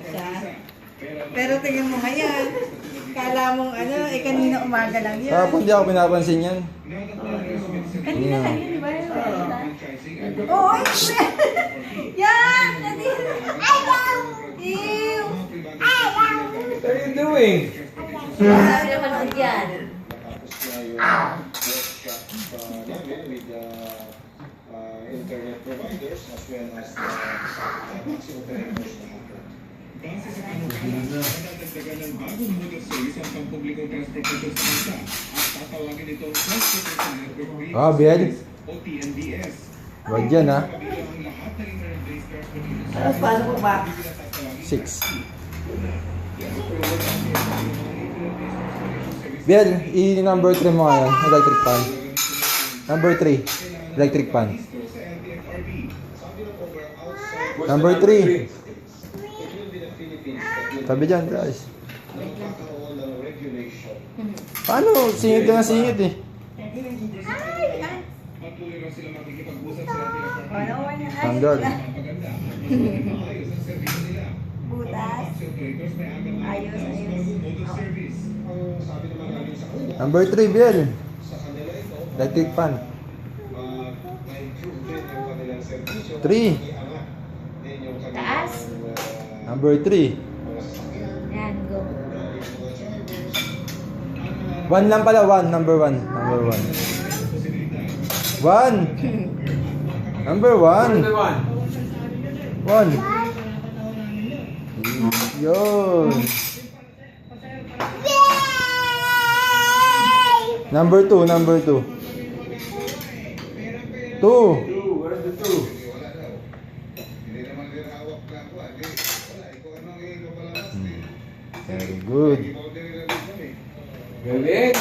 siya. Pero tingin mo ngayon, kala mong ano, kanina umaga lang yun. Hindi ako pinapansin yan. Kanina lang yun, di ba? Oo, yan! Ew! What are you doing? Sabi naman ako yan. Internet providers as well as taxi operators. Base sa kanukalan, nadadagdagan ng bagong model service ang pampublikong transportation sa bansa at tatawagin itong Transportation Network Based Biel. o TNBS. Wag yan, ha? Ang lahat ng internet-based transportation Tapos paano po ba? 6. Biel, i-number 3 mo ngayon. Electric pan. Number 3. Electric pan. Number 3. Sabi dyan, guys. Paano? Singit ka na singit eh. Tanggal. Butas. Ayos. Number 3, Biel. Electric pan. 3. Taas. Number 3. Yan, go. 1 lang pala, 1. Number 1. Number 1. 1. Number 1. 1. Yun. Number 2. Number 2. 2. Where's the 2? Very good. Galing!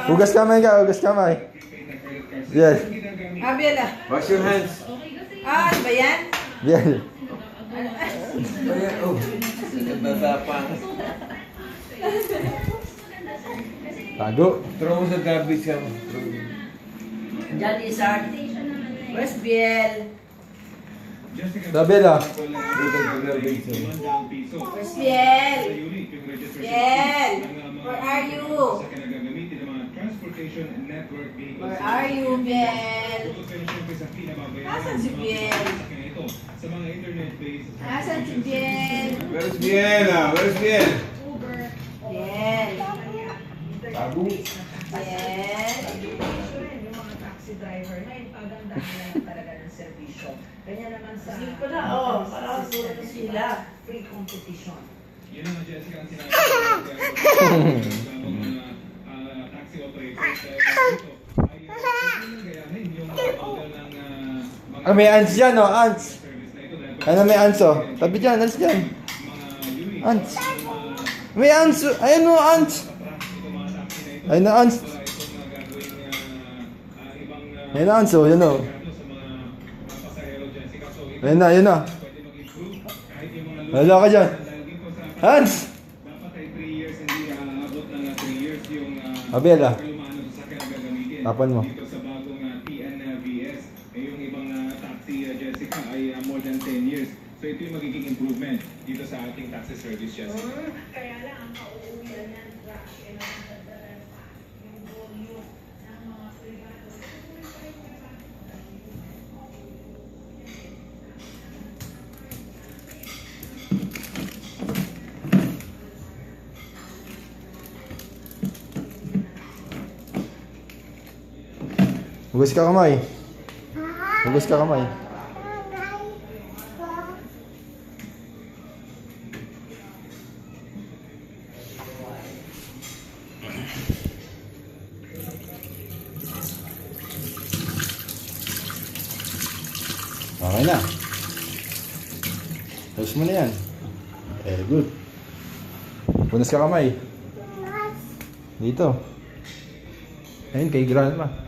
Hugas kamay ka, hugas kamay. Yes. Biel ah. Wash your hands. Ano ba yan? Biel. Tago. Throw mo sa garbage ka mo. Diyan Lizard. Where's Biel? Tabela. Where's Biel? Biel! Where are you? Where are you, Biel? Nasaan si Biel? Nasaan si Biel? Where's Biel? Where's Biel? Biel. Tago. Biel. Yung mga taxi driver na ipagandahan lang talaga ng servisyo. Kanya naman sa Para sila. free competition. Yun naman, Jessica, ang sinabi ng mga taxi operators dito ay gayahin yung model ng mga May ants dyan, oh. Ants. service na ito dahil Ano may ants, oh. Tabi dyan, ants dyan. Ants. May ants. Ayan, oh, ants. Ayun na, ants. Ayun na, ants, oh. Yan, oh. Ayun na, ayun na. Wala ka dyan. Ants. dapat ay 3 years, hindi aabot ng 3 years yung Abel, ah. kalumaan ng sasakyan na gagamitin. Tapan mo. Dito sa bagong TNVS, yung ibang taxi, Jessica, ay more than 10 years. So ito yung magiging improvement dito sa ating taxi service, Jessica. Kaya lang, ang kauuwian ng truck, kailangan yung volume ng mga privado. Hugas ka kamay. Hugas ka kamay. Okay na. Tapos mo na yan. Very good. Punas ka kamay. Dito. Ayun, kay grandma.